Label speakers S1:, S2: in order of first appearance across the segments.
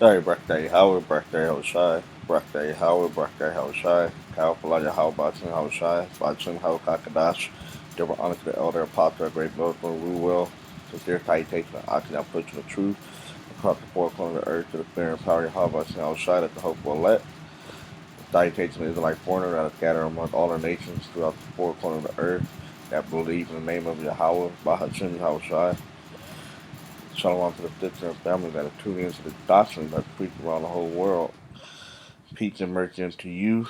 S1: Hey, birthday Howard, birthday Hoshai, birthday Howard, birthday Hoshai, Kalpalaya How Baching Hoshai, Baching How Kakadash, Double honor to the elder apostle, great blood for Ru will, sincere citation of oxygen, I put you the truth, across the four corners of the earth to the clear and power of How Baching Hoshai, that the hope will let. Citation is like foreigner that are scattered among all the nations throughout the four corners of the earth that believe in the name of Yahweh, Bahashim Hoshai. Shalom to the sister and family that are tuning into the doctrine that's preached around the whole world. Peace and mercy unto you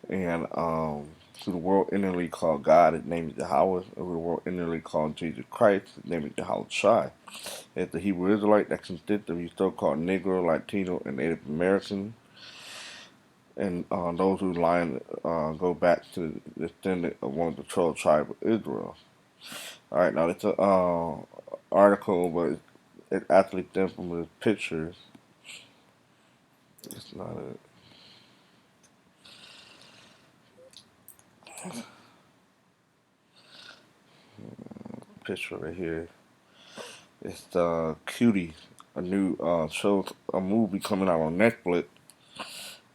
S1: and to the world innerly called God, his name is Yahweh, and to the world innerly called Jesus Christ, his name is Yahweh Shai. It's the Hebrew Israelite that consists of you so-called Negro, Latino, and Native American, and those who line go back to the descendant of one of the 12 tribes of Israel. All right, now it's a article, but it actually stems from the pictures. It's not a picture right here. It's the Cuties, a new show, a movie coming out on Netflix.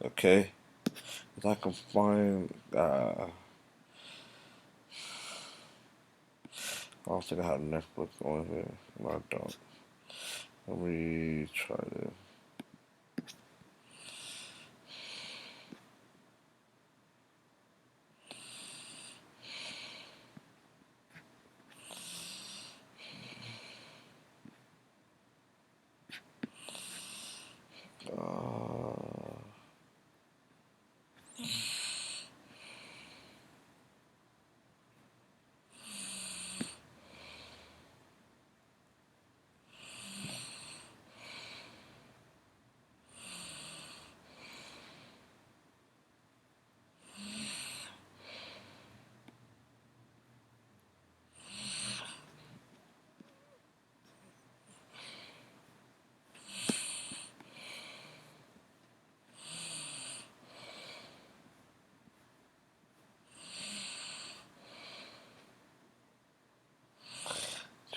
S1: Okay, if I can find, I don't think I have Netflix on here. No, I don't. Let me try this. Uh,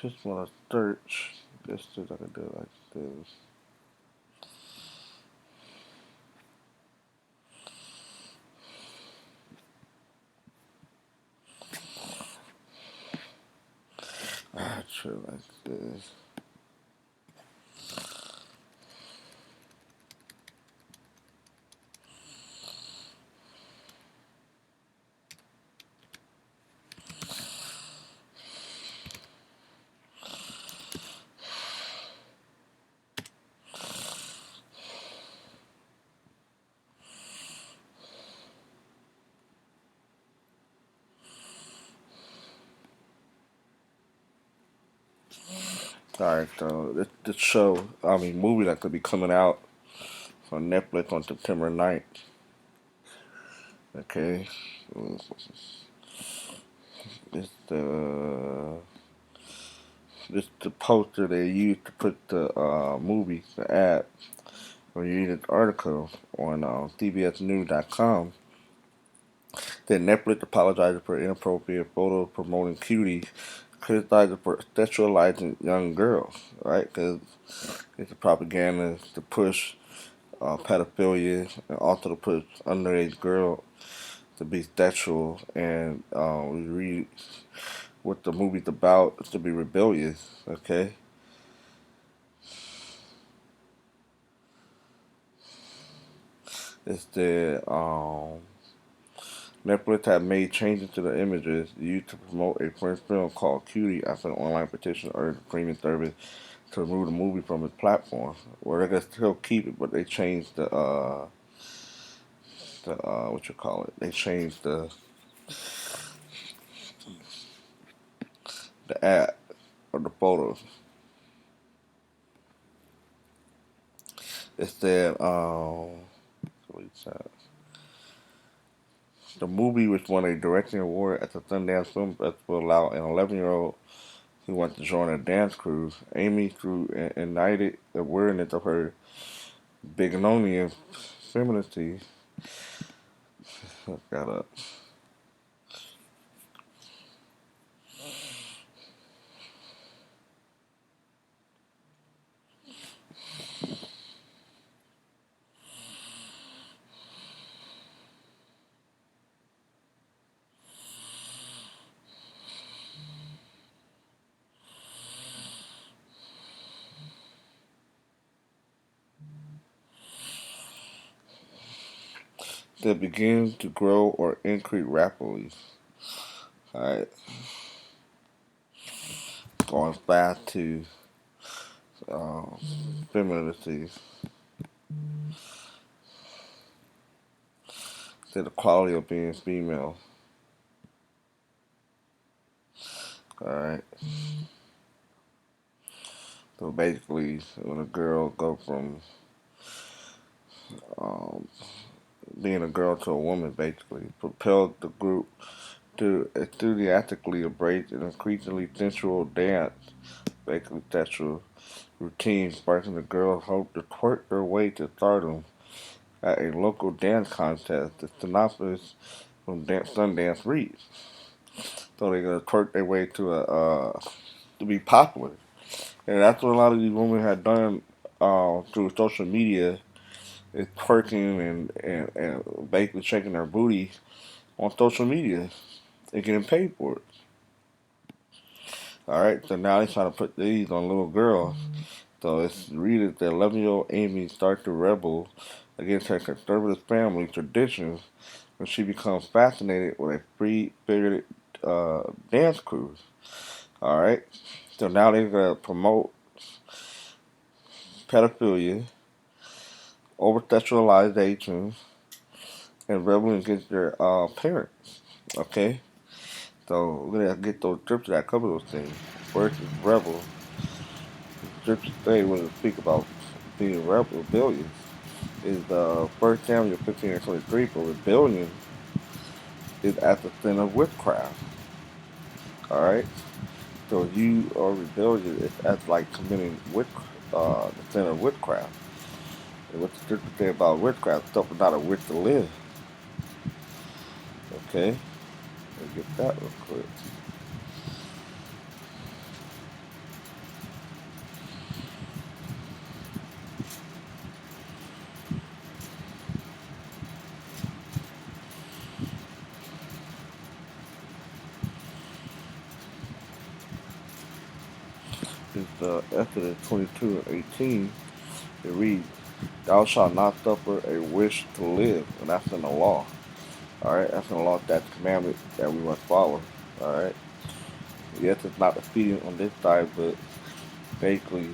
S1: just want to search. Just so I can do it like this. I try like this. All right, so this show, I mean, movie that could be coming out on Netflix on September 9th. Okay, it's the poster they used to put the movie, the ad, or you read an article on CBSNews.com. That Netflix apologizes for inappropriate photos promoting cuties, criticizing for sexualizing young girls, right? Because it's a propaganda to push pedophilia and also to push underage girls to be sexual. And we read what the movie's about is to be rebellious, okay? It's the Netflix had made changes to the images used to promote a French film called Cutie after an online petition urged the streaming service to remove the movie from its platform. Well, they're gonna still keep it, but they changed the what you call it? They changed the ad or the photos. It said what it said. The movie, which won a directing award at the Sundance Film Festival, allowed an 11-year-old who wants to join a dance crew, Amy, through ignited awareness of her Bignonian femininity. Got up. that begin to grow or increase rapidly. Alright, going back to um, femininity, to the quality of being female. Alright, so basically, when a girl go from um, being a girl to a woman, basically propelled the group to enthusiastically embrace an increasingly sensual dance, basically sexual routine, sparking the girls' hope to twerk their way to stardom at a local dance contest. The synopsis from Sundance reads. So they're gonna twerk their way to be popular, and that's what a lot of these women have done through social media, is twerking and basically shaking their booty on social media and getting paid for it. All right, so now they're trying to put these on little girls. So it's read that 11-year-old Amy starts to rebel against her conservative family traditions when she becomes fascinated with a free-spirited dance cruise. All right, so now they're gonna promote pedophilia, over sexualization, and rebelling against their parents. Okay, so we're gonna get those trips that cover those things. First is rebel. Scripture today when we speak about being rebellious is 1 Samuel 15 and 23. For rebellion is at the sin of witchcraft. All right, so if you are rebellious, it's as like committing the sin of witchcraft. And what the scripture say about witchcraft, stuff is not a witch to live. Okay, let's get that real quick. It's Exodus 22 and 18. It reads, "Thou shalt not suffer a wish to live," and that's in the law. All right, that's in the law. That's the commandment that we must follow. All right. Yes, it's not defeating on this side, but basically,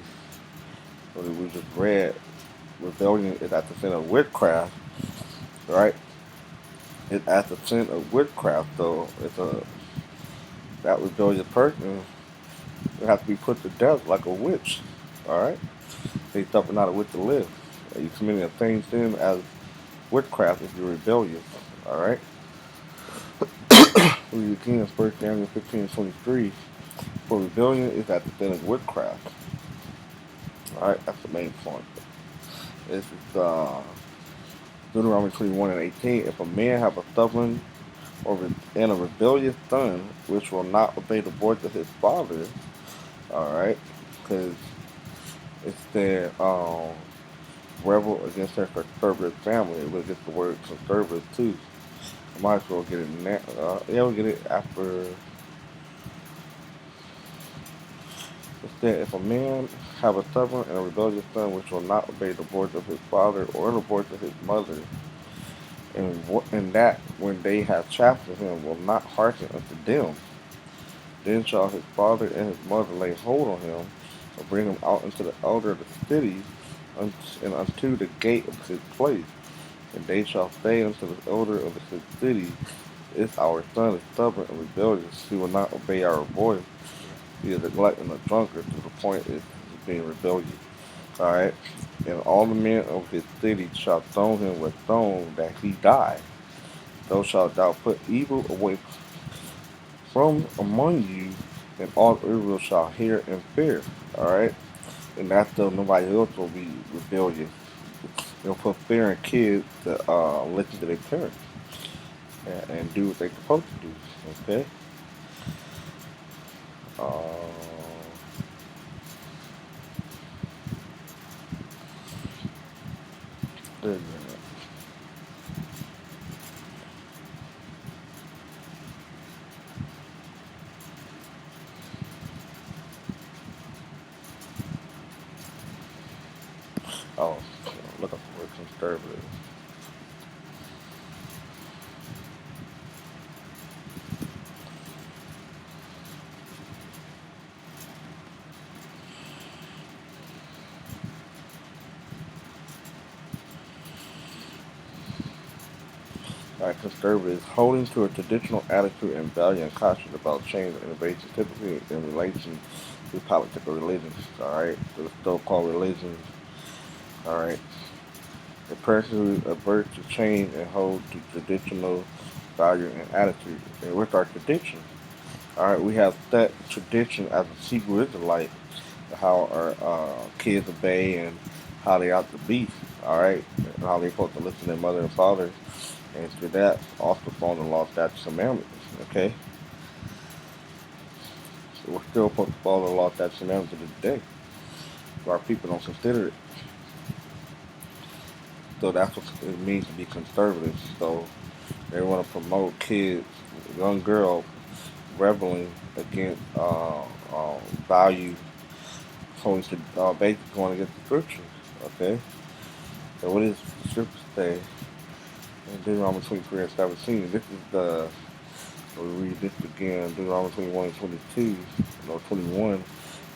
S1: what we just read, rebellion is at the sin of witchcraft. Right? It's at the sin of witchcraft. So it's a that rebellious person will have to be put to death like a witch. All right. They suffer not a witch to live. You committing the same sin as witchcraft if you're rebellious. All right. Read again, 1 Samuel 15:23. For rebellion is at the sin of witchcraft. All right, that's the main point. This is Deuteronomy 21 and 18. If a man have a stubborn and a rebellious son, which will not obey the voice of his father, all right, because it's their rebel against their conservative family. We'll get the word conservative too. I might as well get it now. Yeah, we'll get it after. Instead, if a man have a stubborn and a rebellious son which will not obey the voice of his father or the voice of his mother, and that when they have chastened him will not hearken unto them, then shall his father and his mother lay hold on him, and bring him out into the elder of the city, and unto the gate of his place. And they shall say unto the elder of the city, If our son is stubborn and rebellious, he will not obey our voice. He is a glutton and a drunkard to the point of being rebellious. Alright? And all the men of his city shall stone him with stones that he die. So shalt thou put evil away from among you, and all Israel shall hear and fear. Alright? And that's so nobody else will be rebellious. They'll put fear in kids to listen to their parents and do what they're supposed to do. Okay? Uh, Wait a minute. Oh, look up the word conservative. Alright, conservatives holding to a traditional attitude and value and caution about change and innovation, typically in relation to political religions. Alright, the so-called religions. Alright, the person who averts to change and hold to traditional value and attitude. And with our tradition, alright, we have that tradition as a Hebrew Israelite, how our kids obey and how they ought to be. Alright, and how they're supposed to listen to their mother and father. And through that, also follow the law, statutes, and commandments. Okay? So we're still supposed to follow the law, statutes, and commandments to this day. So our people don't consider it. So that's what it means to be conservative. So they want to promote kids, young girls, rebelling against value, going to basically going against the scriptures. Okay? So what does the scripture say in Deuteronomy 23:17? This is the So we read this again, Deuteronomy 21 and 22, 21.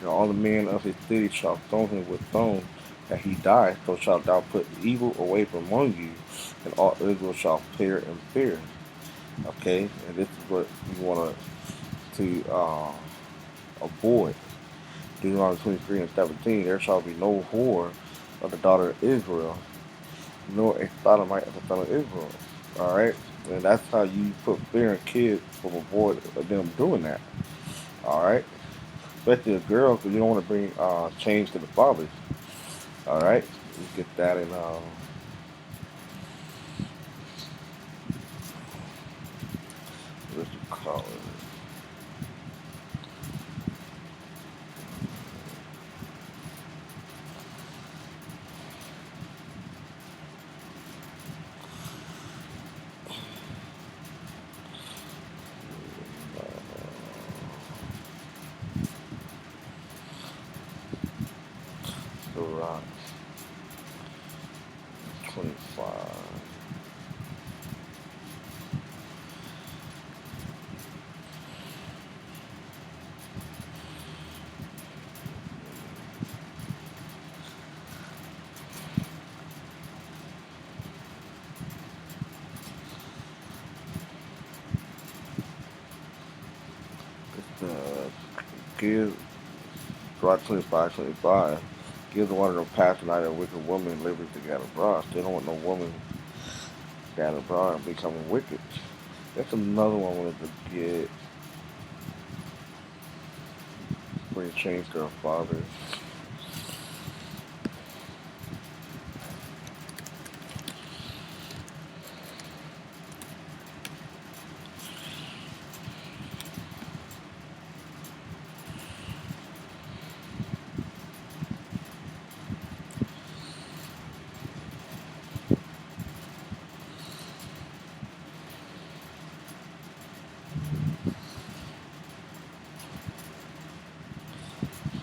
S1: All the men of his city shall stone him with stones, that he die. So shalt thou put evil away from among you, and all Israel shall fear and fear. Okay, and this is what you want to avoid. Deuteronomy 23 and 17. There shall be no whore of the daughter of Israel, nor a sodomite of the son of Israel. All right, and that's how you put fear in kids from avoid them doing that. All right, especially a girl, because you don't want to bring change to the fathers. All right, you get that in what you call it. Surah 25. It's give Surah 25:25. Give the one of them passion out of a wicked woman living together abroad. They don't want no woman together abroad and becoming wicked. That's another one I wanted to get. Bring change to our fathers.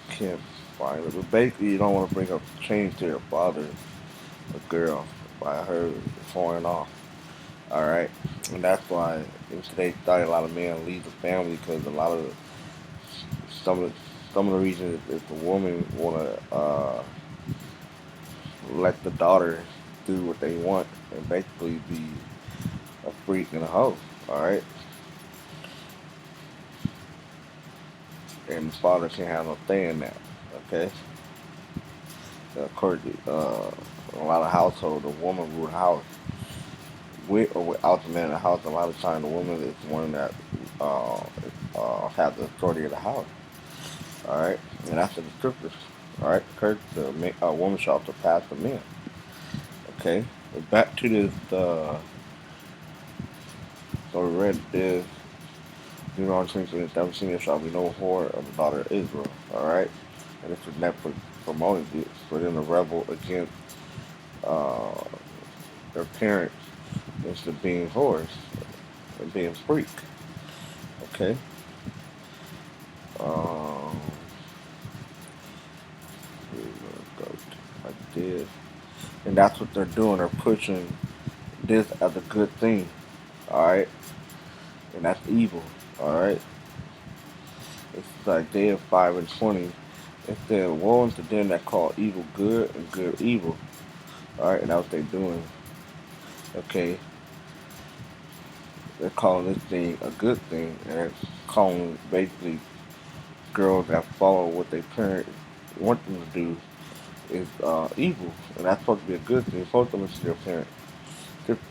S1: Can't find it. But basically, you don't want to bring up change to your father, a girl, by her foreign off. All right, and that's why in today's society, a lot of men leave the family because a lot of some of the, some of the reasons is the woman want to let the daughter do what they want and basically be a freak and a hoe. All right, and the father can't have no say in that. Okay, so of course, a lot of households, the woman rule the house with or without the man in the house. A lot of times, the woman is the one that uh, has the authority of the house. All right, and that's the scriptures. All right, Kurt, the woman shall surpass the men. Okay, but back to this. So we read this. Deuteronomy 23:17. There shall be no whore of the daughter of Israel. All right, and this was never promoted this for them to rebel against uh, their parents instead of being whores and being freak. Okay. Um, go like this. And that's what they're doing. They're pushing this as a good thing. All right, and that's evil. All right, it's Isaiah 5:20. It said, "Woe unto them that call evil good and good evil." All right, and that's what they're doing. Okay, they're calling this thing a good thing, and they're calling basically girls that follow what their parents want them to do is evil, and that's supposed to be a good thing. You're supposed to listen to your parents,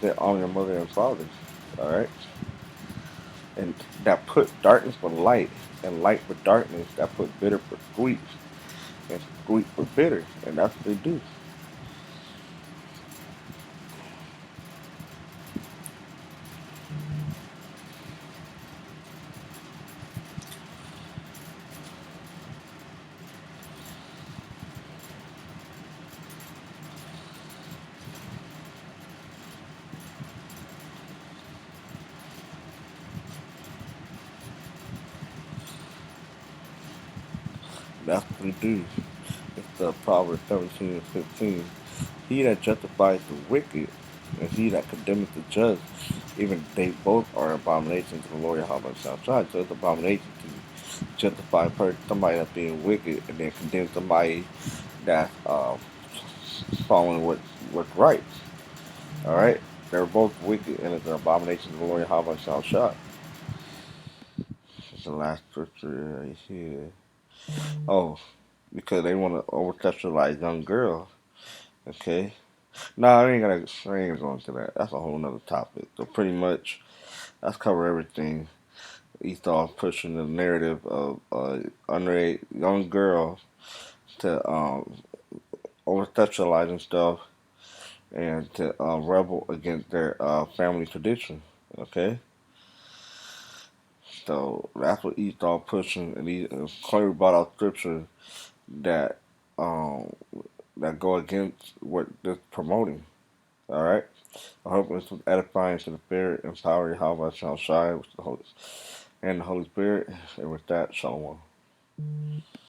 S1: to honor your mother and father. All right, and that put darkness for light, and light for darkness. That put bitter for sweet, and sweet for bitter, and that's what they do. That's what they do. It's the Proverbs 17 and 15. He that justifies the wicked, and he that condemneth the just, even they both are abominations to the Lord Yahweh Shai. So it's an abomination to justify somebody that's being wicked and then condemn somebody that's following what's right. All right, they're both wicked, and it's an abomination to the Lord Yahweh Shai. It's the last scripture right here. Oh, because they want to over sexualize young girls. Okay. No, I ain't gonna go into that. That's a whole nother topic. So pretty much that's cover everything. Esau pushing the narrative of underage young girl to over sexualizing stuff and to rebel against their family tradition. Okay, so that's what Esau pushing, and he clearly brought out scripture that um, that go against what they're promoting. All right. I hope this was edifying to the spirit and power. How about shall shine with the Holy and the Holy Spirit. And with that, shalom.